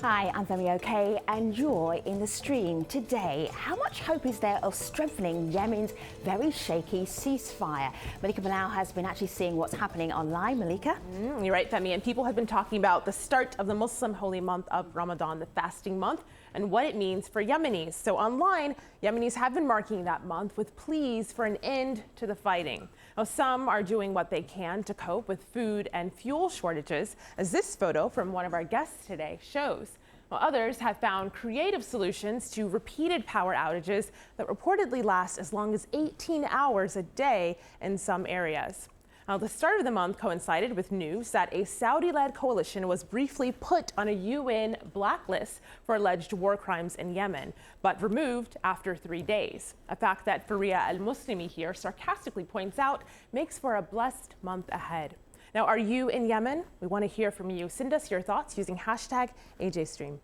Hi, I'm Femi OK, and you're in the stream. Today, how much hope is there of strengthening Yemen's very shaky ceasefire? Malika Bilal has been actually seeing what's happening online. Malika? You're right, Femi, and people have been talking about the start of the Muslim holy month of Ramadan, the fasting month, and what it means for Yemenis. So online, Yemenis have been marking that month with pleas for an end to the fighting. Now, some are doing what they can to cope with food and fuel shortages, as this photo from one of our guests today shows. While others have found creative solutions to repeated power outages that reportedly last as long as 18 hours a day in some areas. Now, the start of the month coincided with news that a Saudi-led coalition was briefly put on a UN blacklist for alleged war crimes in Yemen, but removed after 3 days. A fact that Faria al-Muslimi here sarcastically points out makes for a blessed month ahead. Now, are you in Yemen? We want to hear from you. Send us your thoughts using hashtag AJStream.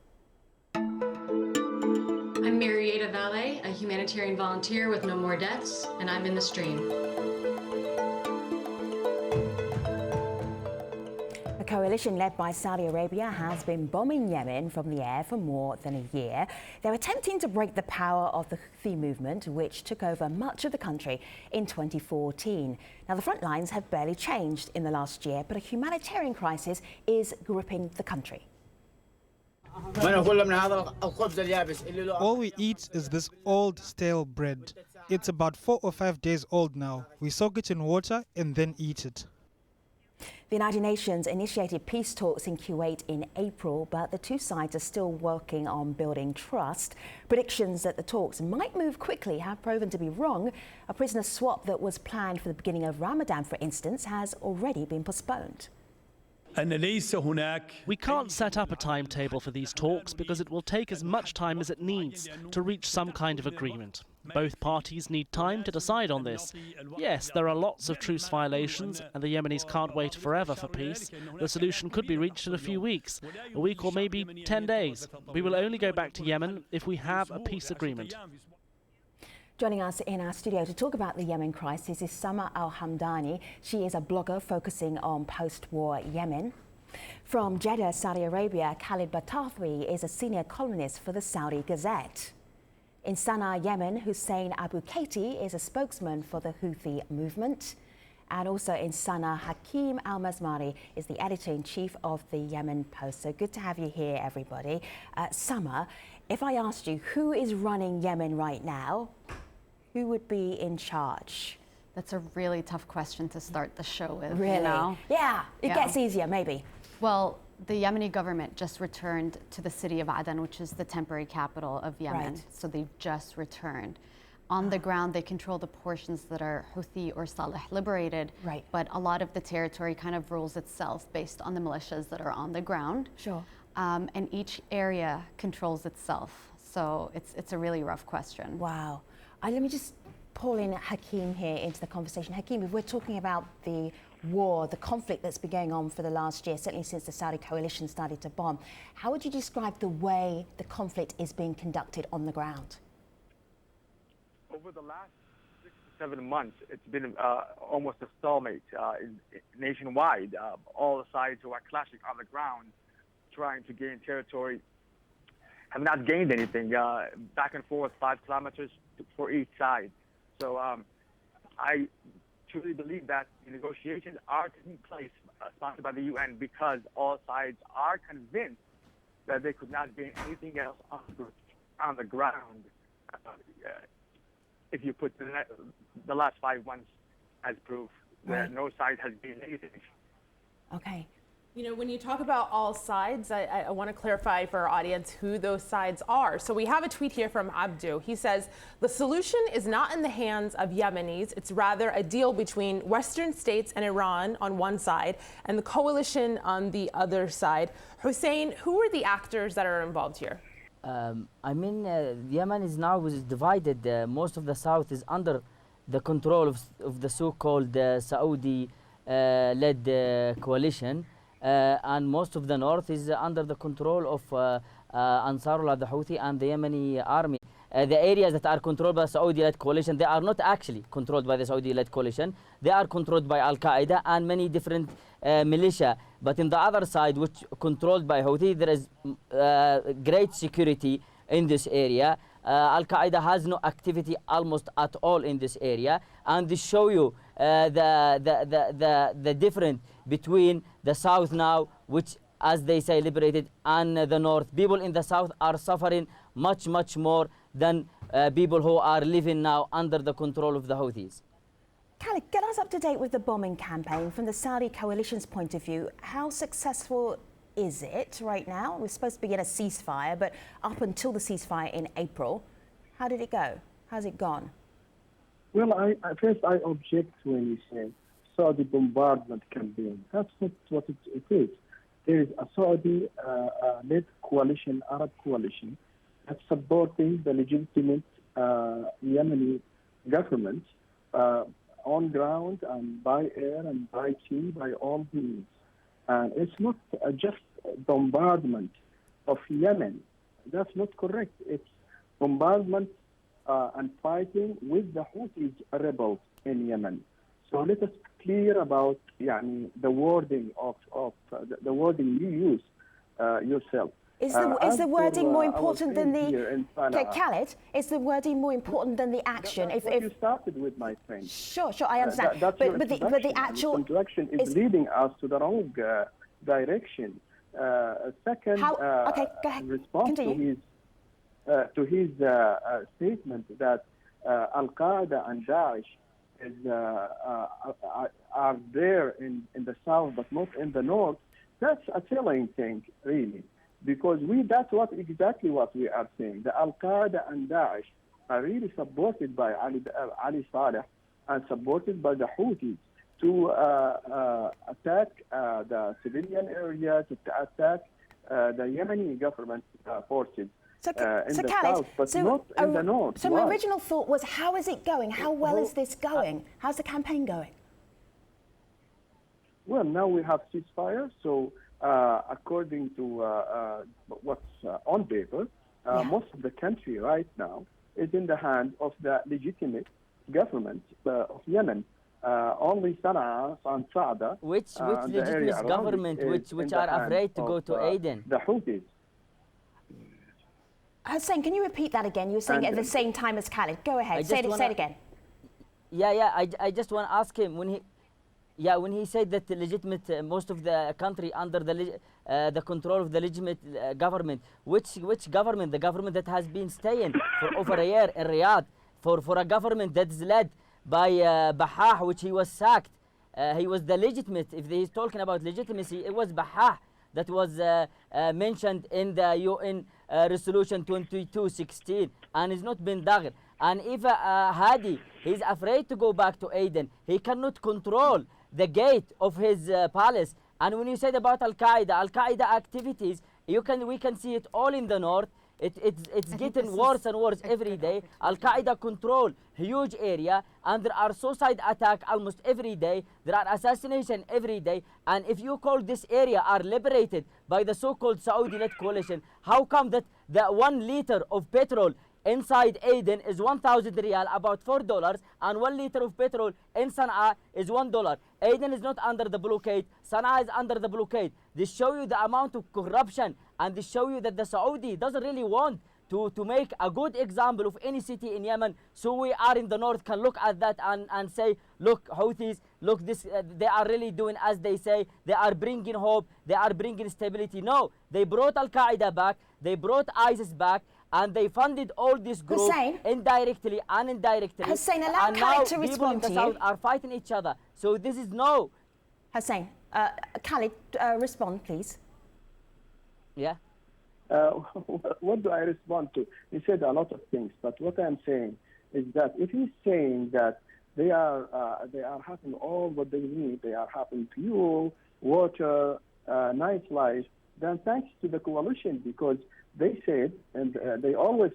I'm Marietta Valle, a humanitarian volunteer with No More Deaths, and I'm in the stream. A coalition led by Saudi Arabia has been bombing Yemen from the air for more than a year. They're attempting to break the power of the Houthi movement, which took over much of the country in 2014. Now, the front lines have barely changed in the last year, but a humanitarian crisis is gripping the country. All we eat is this old stale bread. It's about 4 or 5 days old now. We soak it in water and then eat it. The United Nations initiated peace talks in Kuwait in April, but the two sides are still working on building trust. Predictions that the talks might move quickly have proven to be wrong. A prisoner swap that was planned for the beginning of Ramadan, for instance, has already been postponed. We can't set up a timetable for these talks because it will take as much time as it needs to reach some kind of agreement. Both parties need time to decide on this. Yes, there are lots of truce violations, and the Yemenis can't wait forever for peace. The solution could be reached in a few weeks, a week or maybe 10 days. We will only go back to Yemen if we have a peace agreement. Joining us in our studio to talk about the Yemen crisis is Sanaa Al-Hamdani. She is a blogger focusing on post-war Yemen. From Jeddah, Saudi Arabia, Khalid Batawi is a senior columnist for the Saudi Gazette. In Sanaa, Yemen, Hussein Abu Kaiti is a spokesman for the Houthi movement. And also in Sanaa, Hakeem Al-Mazmari is the editor-in-chief of the Yemen Post. So good to have you here, everybody. Sanaa, if I asked you who is running Yemen right now, who would be in charge? That's a really tough question to start the show with. Really? You know? Yeah, it gets easier, maybe. Well, the Yemeni government just returned to the city of Aden, which is the temporary capital of Yemen. Right. So they've just returned. On the ground, they control the portions that are Houthi or Saleh liberated. Right. But a lot of the territory kind of rules itself based on the militias that are on the ground. Sure. And each area controls itself. So it's a really rough question. Wow. Let me just pull in Hakeem here into the conversation. Hakeem, if we're talking about the war, the conflict that's been going on for the last year, certainly since the Saudi coalition started to bomb, how would you describe the way the conflict is being conducted on the ground? Over the last 6 to 7 months, it's been almost a stalemate nationwide. All the sides who are clashing on the ground, trying to gain territory, have not gained anything. Back and forth, 5 kilometers for each side. So I truly believe that the negotiations are taking place, sponsored by the UN, because all sides are convinced that they could not gain anything else on the ground. If you put the last 5 months as proof, that no side has gained anything. Okay. You know, when you talk about all sides, I want to clarify for our audience who those sides are. So we have a tweet here from Abdu. He says, the solution is not in the hands of Yemenis. It's rather a deal between Western states and Iran on one side and the coalition on the other side. Hussein, who are the actors that are involved here? Yemen is now divided. Most of the south is under the control of the so-called Saudi-led coalition. And most of the north is under the control of Ansarullah, the Houthi, and the Yemeni army. the areas that are controlled by the Saudi-led coalition, they are not actually controlled by the Saudi-led coalition. They are controlled by Al-Qaeda and many different militia. But in the other side, which controlled by Houthi, there is great security in this area. Al-Qaeda has no activity almost at all in this area, and they show you the difference between the south now, which, as they say, liberated, and the north. People in the south are suffering much more than people who are living now under the control of the Houthis. Khalid, get us up to date with the bombing campaign from the Saudi coalition's point of view. How successful is it right now? We're supposed to begin a ceasefire, but up until the ceasefire in April, how did it go? How's it gone? Well, first I object when you say Saudi bombardment campaign. That's not what it is. There is a Saudi-led coalition, Arab coalition, that's supporting the legitimate Yemeni government on ground and by air and by sea, by all means. And it's not just bombardment of Yemen. That's not correct. It's bombardment and fighting with the Houthi rebels in Yemen. So let us be clear about the wording of the wording you use yourself. Is the wording more important than the Khalid? Is the wording more important than the action? That's what you started with, my friend. Sure, I understand. But the actual introduction is leading us to the wrong direction. Second, go ahead. response Continue. to his statement that Al-Qaeda and Daesh are there in the south but not in the north. That's a telling thing, really. Because that's exactly what we are saying. The Al-Qaeda and Daesh are really supported by Ali Saleh and supported by the Houthis to attack the civilian areas, to attack the Yemeni government forces in the south, but not in the north. So my original thought was, how is it going? How well is this going? How's the campaign going? Well, now we have ceasefire, so according to what's on paper, most of the country right now is in the hand of the legitimate government of Yemen. Only Sanaa and Saada, which legitimate government which are afraid to go to Aden? The Houthis. Hussein, can you repeat that again? You were saying at the same time as Khalid. Go ahead. Say it again. I just want to ask him when he said that the legitimate most of the country under the control of the legitimate government, which government? The government that has been staying for over a year in Riyadh, for a government that is led by Bahah, which he was sacked. He was the legitimate. If he's talking about legitimacy, it was Bahah that was mentioned in the UN resolution 2216, and it's not bin Daghr. And if Hadi, he's afraid to go back to Aden, he cannot control the gate of his palace. And when you said about Al-Qaeda activities, we can see it all in the north. It's getting worse and worse every day. Al-Qaeda control huge area, and there are suicide attacks almost every day. There are assassinations every day. And if you call this area are liberated by the so-called Saudi-led coalition, how come that the 1 liter of petrol inside Aden is 1,000 riyal, about $4, and 1 liter of petrol in Sanaa is $1. Aden is not under the blockade, Sanaa is under the blockade. This show you the amount of corruption, and this show you that the Saudi doesn't really want to make a good example of any city in Yemen. So we are in the north can look at that and say, look, Houthis, look, this they are really doing as they say. They are bringing hope, they are bringing stability. No, they brought Al-Qaeda back, they brought ISIS back, and they funded all this group indirectly and indirectly. Hussein, allow Khalid to respond to you. People in the south are fighting each other. So this is no. Hussein, Khalid, respond, please. Yeah. What do I respond to? He said a lot of things, but what I'm saying is that if he's saying that they are having all what they need, they are having fuel, water, nice life, then thanks to the coalition, because they said, and they always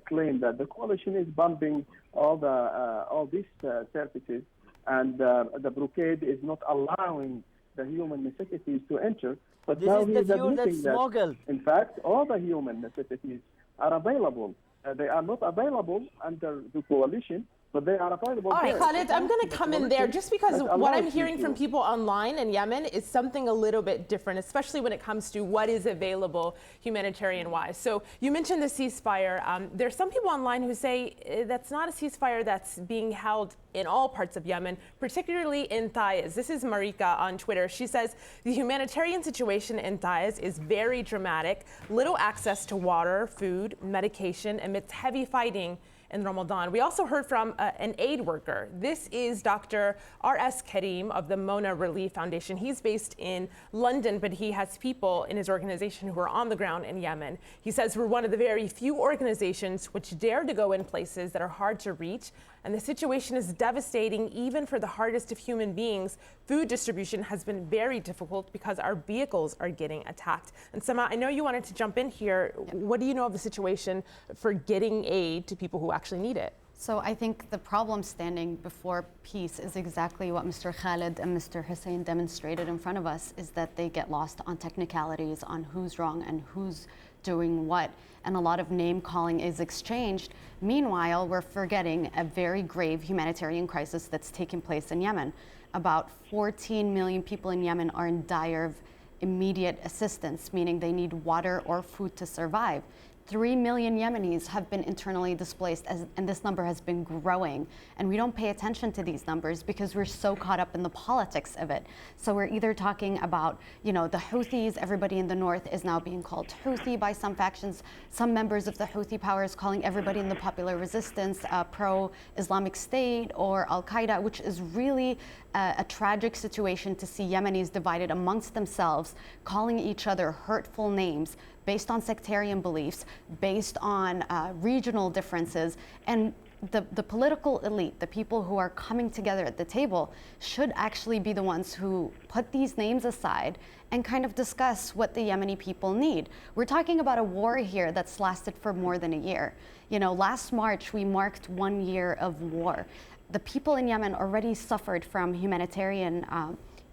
claim that the coalition is bumping all these services, and the blockade is not allowing the human necessities to enter. But this now is he the is fuel admitting that's that, smuggled. in fact, all the human necessities are available They are not available under the coalition, but they are available. All right, Khalid, I'm going to come in there just because what I'm hearing from people online in Yemen is something a little bit different, especially when it comes to what is available humanitarian-wise. So you mentioned the ceasefire. There's some people online who say that's not a ceasefire that's being held in all parts of Yemen, particularly in Taiz. This is Marika on Twitter. She says the humanitarian situation in Taiz is very dramatic, little access to water, food, medication amidst heavy fighting in Ramadan. We also heard from an aid worker. This is Dr. R.S. Karim of the Mona Relief Foundation. He's based in London, but he has people in his organization who are on the ground in Yemen. He says we're one of the very few organizations which dare to go in places that are hard to reach, and the situation is devastating even for the hardest of human beings. Food distribution has been very difficult because our vehicles are getting attacked. And Sanaa, I know you wanted to jump in here. What do you know of the situation for getting aid to people who actually need it? So I think the problem standing before peace is exactly what Mr. Khalid and Mr. Hussein demonstrated in front of us, is that they get lost on technicalities, on who's wrong and who's doing what, and a lot of name calling is exchanged. Meanwhile, we're forgetting a very grave humanitarian crisis that's taking place in Yemen. About 14 million people in Yemen are in dire immediate assistance, meaning they need water or food to survive. 3 million Yemenis have been internally displaced, and this number has been growing. And we don't pay attention to these numbers because we're so caught up in the politics of it. So we're either talking about, the Houthis. Everybody in the north is now being called Houthi by some factions. Some members of the Houthi powers calling everybody in the popular resistance pro-Islamic State or Al-Qaeda, which is really a tragic situation to see Yemenis divided amongst themselves, calling each other hurtful names based on sectarian beliefs, based on regional differences. And the political elite, the people who are coming together at the table, should actually be the ones who put these names aside and kind of discuss what the Yemeni people need. We're talking about a war here that's lasted for more than a year. Last March, we marked 1 year of war. The people in Yemen already suffered from humanitarian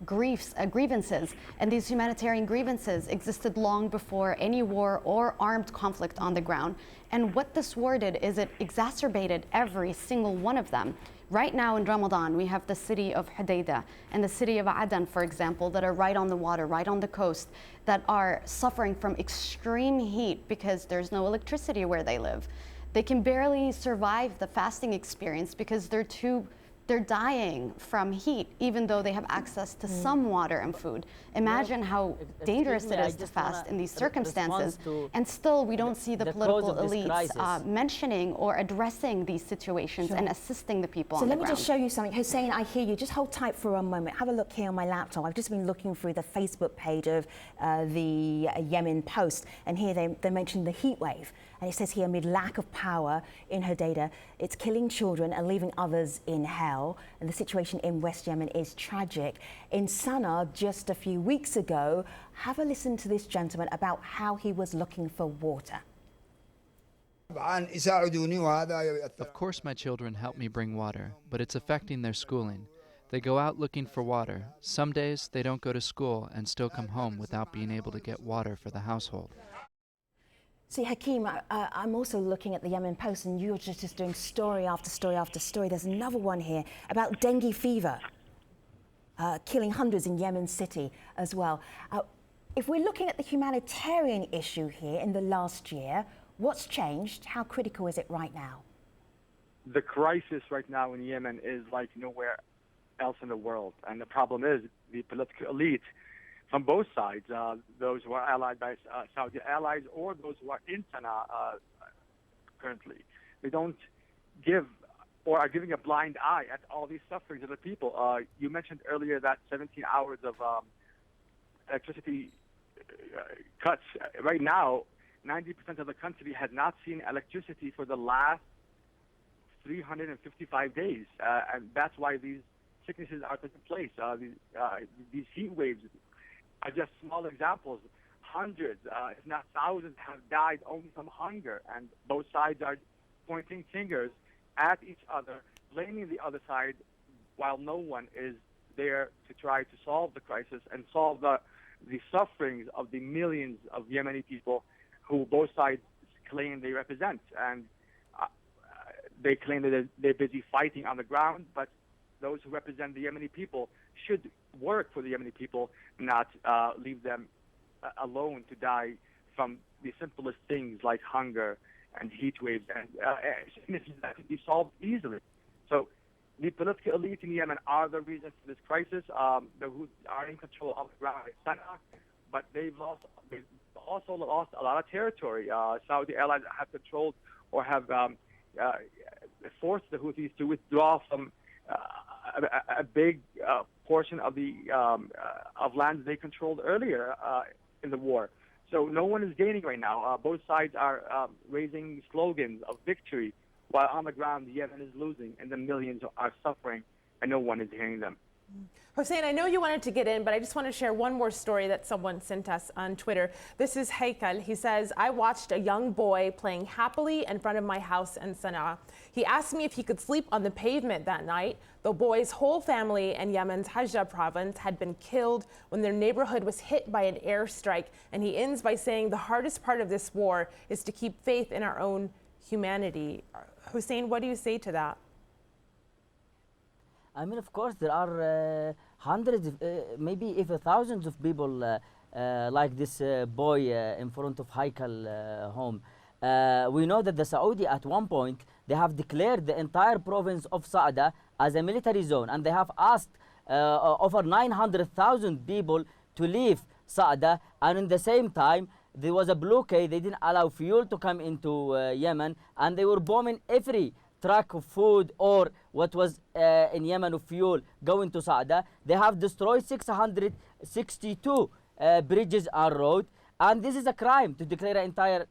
grievances, and these humanitarian grievances existed long before any war or armed conflict on the ground. And what this war did is it exacerbated every single one of them. Right now in Ramadan, we have the city of Hodeidah and the city of Aden, for example, that are right on the water, right on the coast, that are suffering from extreme heat because there's no electricity where they live. They can barely survive the fasting experience because they're dying from heat, even though they have access to some water and food. Imagine how dangerous it is to fast in these circumstances. And still, we don't see the political elites mentioning or addressing these situations and assisting the people on the ground. So let me just show you something. Hussein, I hear you. Just hold tight for a moment. Have a look here on my laptop. I've just been looking through the Facebook page of the Yemen Post, and here they mentioned the heat wave. And it says here, amid lack of power in Hodeidah, it's killing children and leaving others in hell. And the situation in West Yemen is tragic. In Sanaa, just a few weeks ago, have a listen to this gentleman about how he was looking for water. Of course my children help me bring water, but it's affecting their schooling. They go out looking for water. Some days they don't go to school and still come home without being able to get water for the household. See, Hakeem, I'm also looking at the Yemen Post, and you're just doing story after story after story. There's another one here about dengue fever, killing hundreds in Yemen City as well. If we're looking at the humanitarian issue here in the last year, what's changed? How critical is it right now? The crisis right now in Yemen is like nowhere else in the world. And the problem is the political elite from both sides, those who are allied by Saudi allies or those who are in Sanaa currently. They don't give or are giving a blind eye at all these sufferings of the people. You mentioned earlier that 17 hours of electricity cuts. Right now, 90% of the country has not seen electricity for the last 355 days. And that's why these sicknesses are taking place. These heat waves are just small examples. Hundreds, if not thousands, have died only from hunger, and both sides are pointing fingers at each other, blaming the other side, while no one is there to try to solve the crisis and solve the sufferings of the millions of Yemeni people who both sides claim they represent. And they claim that they're busy fighting on the ground, but those who represent the Yemeni people should work for the Yemeni people, not leave them alone to die from the simplest things like hunger and heat waves and sicknesses that could be solved easily. So the political elite in Yemen are the reason for this crisis. The Houthis are in control of the ground in Sanaa, but they've also lost a lot of territory. Saudi allies have controlled or have forced the Houthis to withdraw from a big portion of the of lands they controlled earlier in the war. So no one is gaining right now. Both sides are raising slogans of victory, while on the ground, Yemen is losing and the millions are suffering, and no one is hearing them. Hussein, I know you wanted to get in, but I just want to share one more story that someone sent us on Twitter. This is Haikal. He says, I watched a young boy playing happily in front of my house in Sanaa. He asked me if he could sleep on the pavement that night. The boy's whole family in Yemen's Hajjah province had been killed when their neighborhood was hit by an airstrike. And he ends by saying the hardest part of this war is to keep faith in our own humanity. Hussein, what do you say to that? I mean, of course, there are hundreds, maybe even thousands of people like this boy in front of Haikal home. We know that the Saudi at one point, they have declared the entire province of Saada as a military zone, and they have asked over 900,000 people to leave Saada, and in the same time, there was a blockade. They didn't allow fuel to come into Yemen, and they were bombing every truck of food or what was in Yemen of fuel going to Saada. They have destroyed 662 bridges and roads, and this is a crime to declare an entire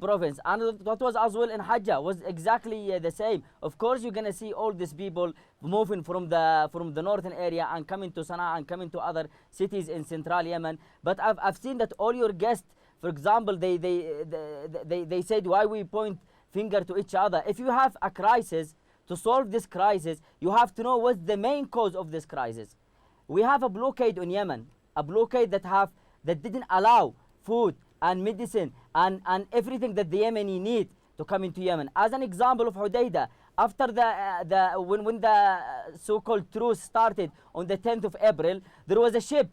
province. And what was as well in Hajjah was exactly the same. Of course, you're gonna see all these people moving from the northern area and coming to Sanaa and coming to other cities in central Yemen. But I've seen that all your guests, for example, they said why we point finger to each other. If you have a crisis, to solve this crisis, you have to know what's the main cause of this crisis. We have a blockade on Yemen, a blockade that didn't allow food and medicine and everything that the Yemeni need to come into Yemen. As an example of Hodeidah, after when the so-called truce started on the 10th of April, there was a ship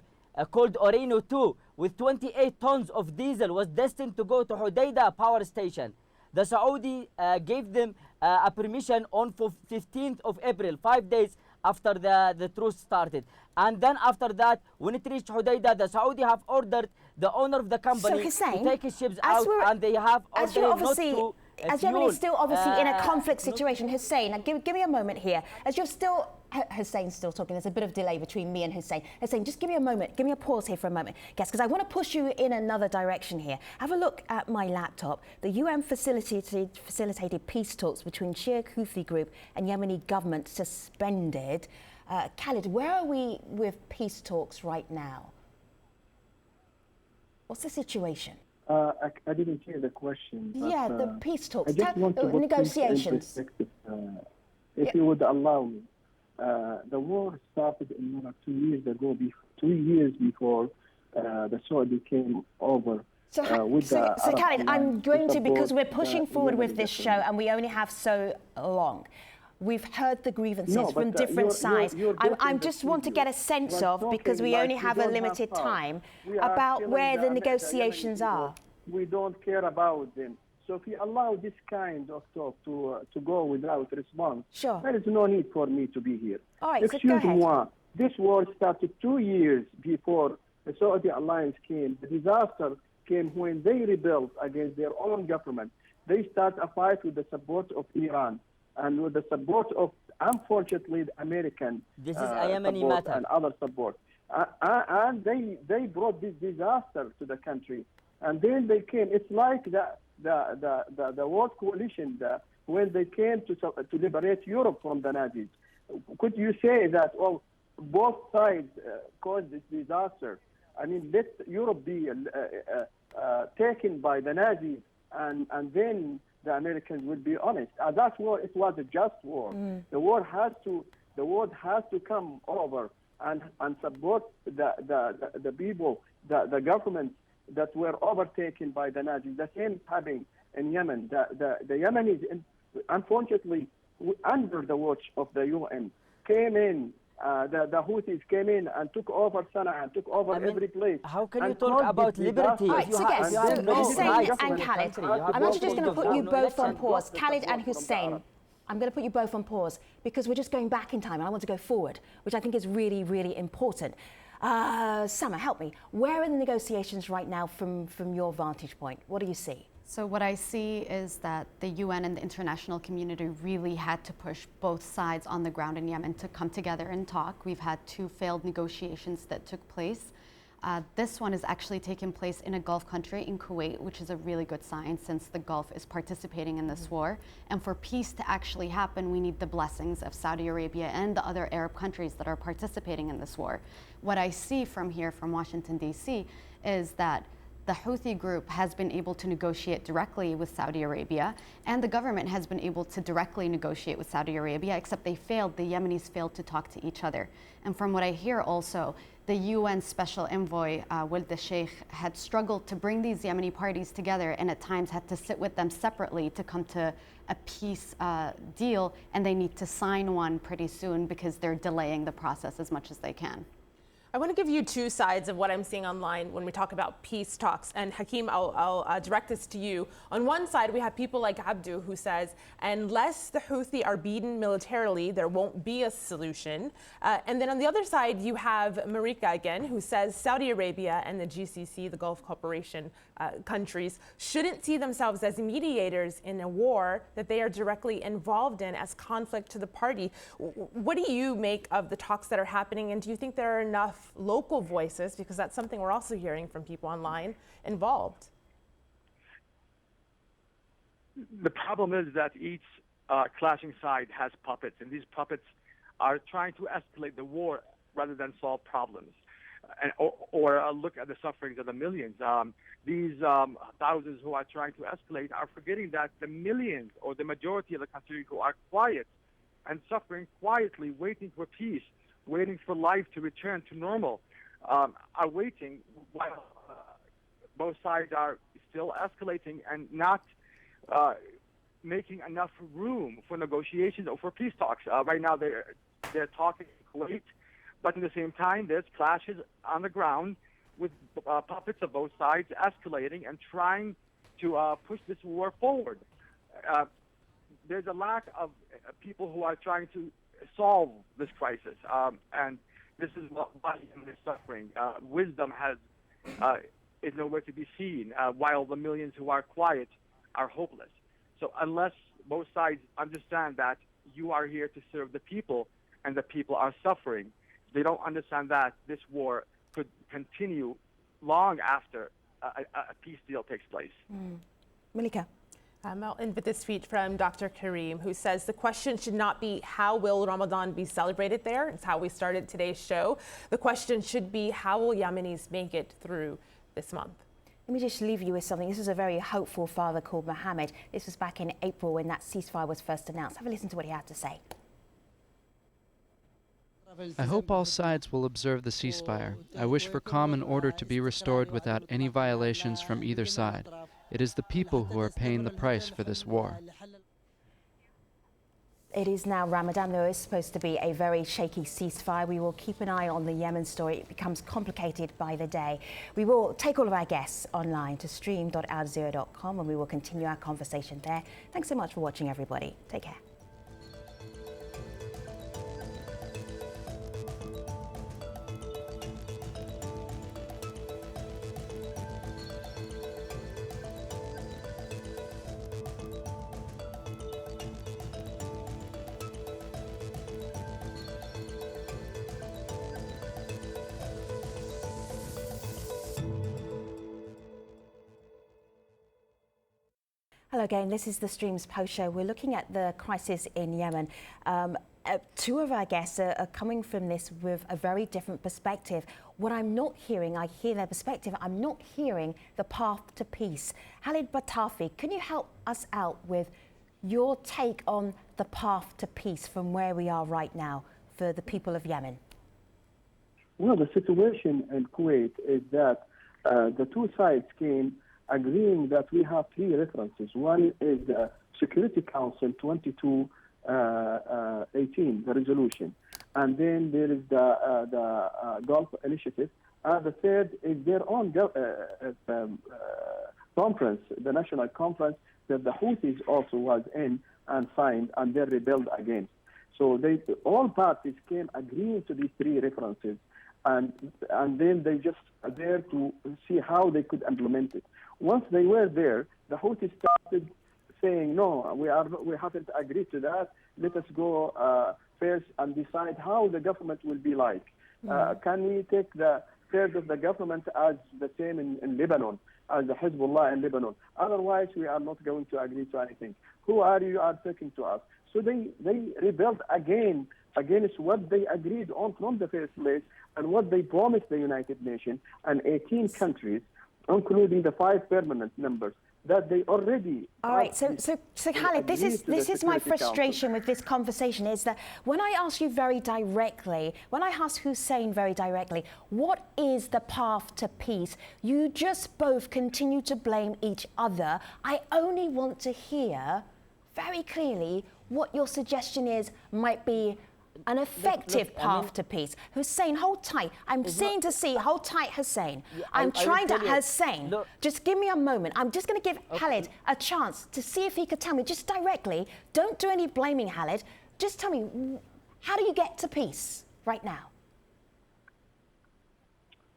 called Orino 2 with 28 tons of diesel was destined to go to Hodeidah power station. The Saudi gave them a permission on 15th of April, 5 days after the truce started. And then after that, when it reached Hodeidah, the Saudi have ordered the owner of the company to take his ships out, and they have ordered him not to as Yemen is still obviously in a conflict situation, Hussein, now give me a moment here. As you're still, Hussein's still talking, there's a bit of delay between me and Hussein. Hussein, just give me a moment, give me a pause here for a moment. Guys, because I want to push you in another direction here. Have a look at my laptop. The UN facilitated peace talks between Shia Houthi group and Yemeni government suspended. Khalid, where are we with peace talks right now? What's the situation? I didn't hear the question. Yeah, the peace talks, I just want to negotiations. If you would allow me. The war started in Yemen 2 years ago, 2 years before the Saudi came over. So Khalid, I'm going to, because we're pushing forward with this show and we only have so long. We've heard the grievances from different sides. I just want to get a sense of, because we only have a limited time, about where the negotiations are. We don't care about them. So if you allow this kind of talk to go without response, there is no need for me to be here. All right, Excuse me, this war started 2 years before the Saudi alliance came. The disaster came when they rebelled against their own government. They start a fight with the support of Iran and with the support of, unfortunately, the American this is a Yemeni matter and other support. And they brought this disaster to the country. And then they came. It's like the world coalition when they came to liberate Europe from the Nazis. Could you say that, well, both sides caused this disaster? I mean, let Europe be taken by the Nazis, and then the Americans will be honest. That war, it was a just war. The war has to come over and support the people, the governments that were overtaken by the Nazis. The same is happening in Yemen. The Yemenis unfortunately, under the watch of the UN, came in. The Houthis came in and took over Sanaa and took over every place. How can you talk about liberty? All right, so guys, Hussein and Khalid, I'm actually just going to put you both on pause. Khalid and Hussein, I'm going to put you both on pause because we're just going back in time and I want to go forward, which I think is really, really important. Sanaa, help me. Where are the negotiations right now from your vantage point? What do you see? So what I see is that the UN and the international community really had to push both sides on the ground in Yemen to come together and talk. We've had 2 failed negotiations that took place. This one is actually taking place in a Gulf country, in Kuwait, which is a really good sign since the Gulf is participating in this war. And for peace to actually happen, we need the blessings of Saudi Arabia and the other Arab countries that are participating in this war. What I see from here, from Washington, D.C., is that the Houthi group has been able to negotiate directly with Saudi Arabia, and the government has been able to directly negotiate with Saudi Arabia, except they failed, the Yemenis failed to talk to each other. And from what I hear also, the UN Special Envoy, Wald al-Sheikh, had struggled to bring these Yemeni parties together and at times had to sit with them separately to come to a peace deal, and they need to sign one pretty soon because they're delaying the process as much as they can. I want to give you 2 sides of what I'm seeing online when we talk about peace talks. And Hakeem, I'll direct this to you. On one side, we have people like Abdu who says, unless the Houthi are beaten militarily, there won't be a solution. And then on the other side, you have Marika again, who says Saudi Arabia and the GCC, the Gulf Cooperation countries, shouldn't see themselves as mediators in a war that they are directly involved in as conflict to the party. What do you make of the talks that are happening, and do you think there are enough local voices, because that's something we're also hearing from people online, involved? The problem is that each clashing side has puppets, and these puppets are trying to escalate the war rather than solve problems, or look at the sufferings of the millions. These thousands who are trying to escalate are forgetting that the millions, or the majority of the country, who are quiet and suffering quietly, waiting for peace, waiting for life to return to normal, are waiting while both sides are still escalating and not making enough room for negotiations or for peace talks. Right now they're talking in Kuwait, but at the same time there's clashes on the ground with puppets of both sides escalating and trying to push this war forward. There's a lack of people who are trying to solve this crisis, and this is why Yemen is suffering. Wisdom is nowhere to be seen, while the millions who are quiet are hopeless. So unless both sides understand that you are here to serve the people and the people are suffering, they don't understand that this war could continue long after a peace deal takes place. Malika. I'll end with this tweet from Dr. Kareem, who says the question should not be how will Ramadan be celebrated there. It's how we started today's show. The question should be how will Yemenis make it through this month. Let me just leave you with something. This is a very hopeful father called Mohammed. This was back in April when that ceasefire was first announced. Have a listen to what he had to say. I hope all sides will observe the ceasefire. I wish for calm and order to be restored without any violations from either side. It is the people who are paying the price for this war. It is now Ramadan. There is supposed to be a very shaky ceasefire. We will keep an eye on the Yemen story. It becomes complicated by the day. We will take all of our guests online to stream.aljazeera.com and we will continue our conversation there. Thanks so much for watching, everybody. Take care. Hello again, this is the Streams Post Show. We're looking at the crisis in Yemen. 2 of our guests are coming from this with a very different perspective. What I'm not hearing, I hear their perspective, I'm not hearing the path to peace. Khalid Batafi, can you help us out with your take on the path to peace from where we are right now for the people of Yemen? Well, the situation in Kuwait is that the 2 sides came agreeing that we have 3 references. One is the Security Council 2218, the resolution. And then there is the Gulf Initiative. The third is their own conference, the national conference that the Houthis also was in and signed, and they rebelled against. So all parties came agreeing to these three references, and then they just are there to see how they could implement it. Once they were there, the Houthis started saying, no, we haven't agreed to that. Let us go first and decide how the government will be like. Can we take the third of the government as the same in Lebanon, as the Hezbollah in Lebanon? Otherwise, we are not going to agree to anything. Who are you are talking to us? So they rebelled again against what they agreed on from the first place and what they promised the United Nations and 18 countries, including the 5 permanent members, that they already... All right, so Khalid, this is my frustration with this conversation, is that when I ask you very directly, when I ask Hussein very directly, what is the path to peace? You just both continue to blame each other. I only want to hear very clearly what your suggestion is might be an effective path to peace. Hussein, hold tight. I'm seeing to see, hold tight, Hussein. I'm trying to, Hussein, just give me a moment. I'm just going to give Khalid a chance to see if he could tell me just directly. Don't do any blaming, Khalid. Just tell me, how do you get to peace right now?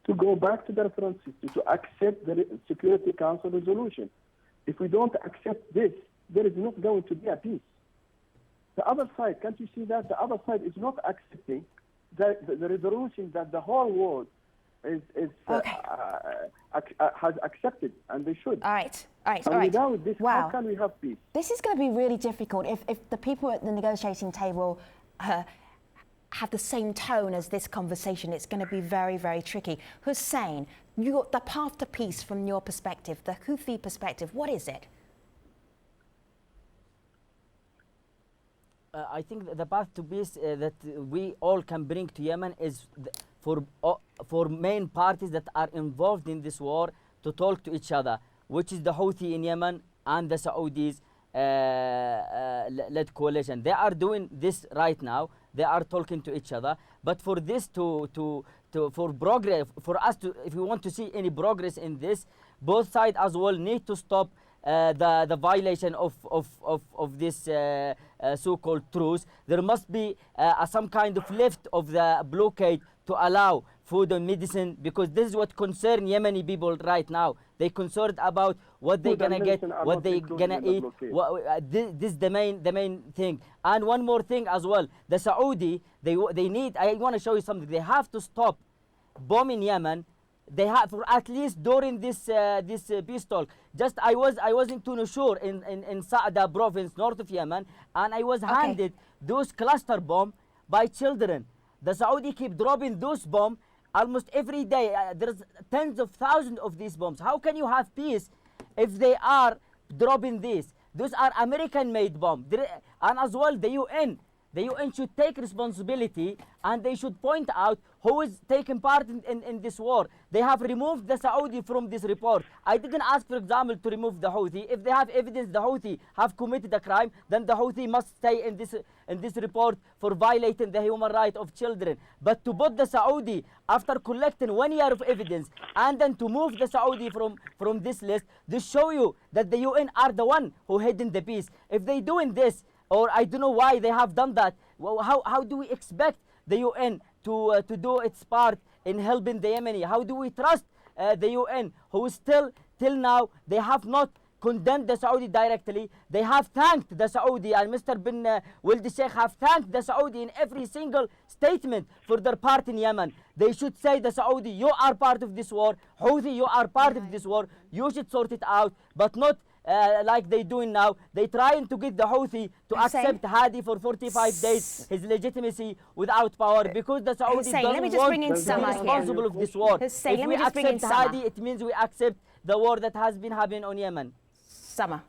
To go back to the references, to accept the Security Council resolution. If we don't accept this, there is not going to be a peace. The other side, can't you see that? The other side is not accepting the resolution that the whole world has accepted, and they should. All right. And without this, how can we have peace? This is going to be really difficult if the people at the negotiating table have the same tone as this conversation. It's going to be very, very tricky. Hussein, the path to peace from your perspective, the Houthi perspective, what is it? I think the path to peace that we all can bring to Yemen is for main parties that are involved in this war to talk to each other, which is the Houthi in Yemen and the Saudis led coalition. They are doing this right now. They are talking to each other. But for this for progress, for us to, if we want to see any progress in this, both sides as well need to stop the violation of this so-called truce. There must be some kind of lift of the blockade to allow food and medicine, because this is what concerns Yemeni people right now. They concerned about what they're gonna get, what they're gonna eat. This is the main thing. And one more thing as well, the Saudi, they need. I want to show you something. They have to stop bombing Yemen. They have, for at least during this peace talk. Just I was in Tunishur in Saada province, north of Yemen, and I was handed those cluster bombs by children. The Saudi keep dropping those bombs almost every day. There's tens of thousands of these bombs. How can you have peace if they are dropping these? Those are American-made bombs. And as well, the UN should take responsibility, and they should point out who is taking part in this war. They have removed the Saudi from this report. I didn't ask, for example, to remove the Houthi. If they have evidence the Houthi have committed a crime, then the Houthi must stay in this report for violating the human right of children. But to put the Saudi, after collecting 1 year of evidence, and then to move the Saudi from this list, this show you that the UN are the one who hidden the peace. If they doing this, or I don't know why they have done that, well, how do we expect the UN to do its part in helping the Yemeni? How do we trust the UN, who still, till now, they have not condemned the Saudi directly? They have thanked the Saudi, and Mr. bin Wild Sheikh have thanked the Saudi in every single statement for their part in Yemen. They should say, the Saudi, you are part of this war. Houthi, you are part of this war. You should sort it out, but not like they doing now. They trying to get the Houthi to accept Hadi for 45 days, his legitimacy without power, because the Saudi doesn't want to be responsible of this war. Hussein, if we accept Hadi, it means we accept the war that has been happening on Yemen. Sanaa.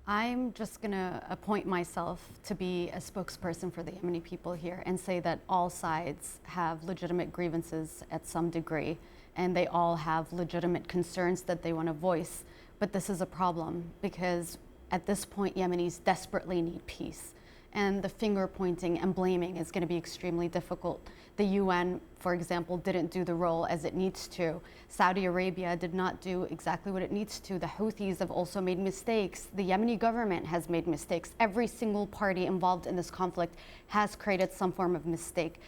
I'm just going to appoint myself to be a spokesperson for the Yemeni people here and say that all sides have legitimate grievances at some degree, and they all have legitimate concerns that they want to voice. But this is a problem, because at this point, Yemenis desperately need peace. And the finger pointing and blaming is going to be extremely difficult. The UN, for example, didn't do the role as it needs to. Saudi Arabia did not do exactly what it needs to. The Houthis have also made mistakes. The Yemeni government has made mistakes. Every single party involved in this conflict has created some form of mistake.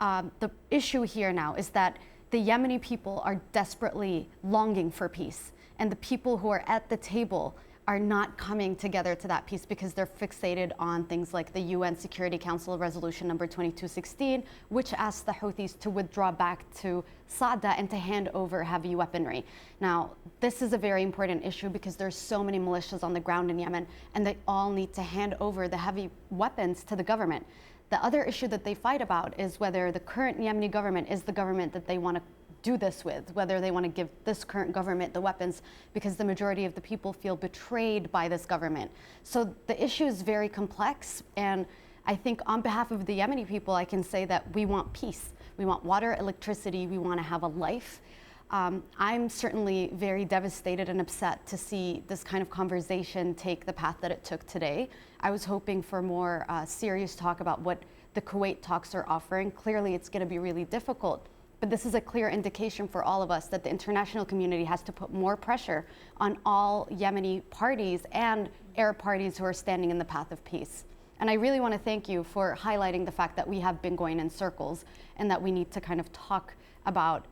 The issue here now is that the Yemeni people are desperately longing for peace, and the people who are at the table are not coming together to that peace because they're fixated on things like the UN Security Council Resolution number 2216, which asks the Houthis to withdraw back to Sada and to hand over heavy weaponry. Now, this is a very important issue because there's so many militias on the ground in Yemen, and they all need to hand over the heavy weapons to the government. The other issue that they fight about is whether the current Yemeni government is the government that they want to do this with, whether they want to give this current government the weapons, because the majority of the people feel betrayed by this government. So the issue is very complex, and I think on behalf of the Yemeni people, I can say that we want peace. We want water, electricity, we want to have a life. I'm certainly very devastated and upset to see this kind of conversation take the path that it took today. I was hoping for more serious talk about what the Kuwait talks are offering. Clearly, it's going to be really difficult. But this is a clear indication for all of us that the international community has to put more pressure on all Yemeni parties and Arab parties who are standing in the path of peace. And I really want to thank you for highlighting the fact that we have been going in circles and that we need to kind of talk about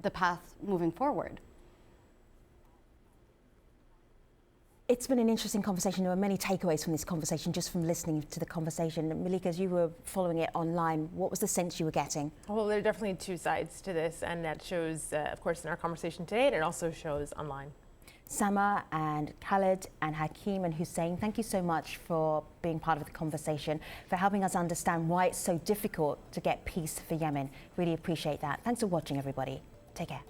the path moving forward. It's been an interesting conversation. There were many takeaways from this conversation, just from listening to the conversation. Malika, as you were following it online, what was the sense you were getting? Well, there are definitely two sides to this, and that shows, of course, in our conversation today, and it also shows online. Sanaa and Khalid and Hakeem and Hussein, thank you so much for being part of the conversation, for helping us understand why it's so difficult to get peace for Yemen. Really appreciate that. Thanks for watching, everybody. Take care.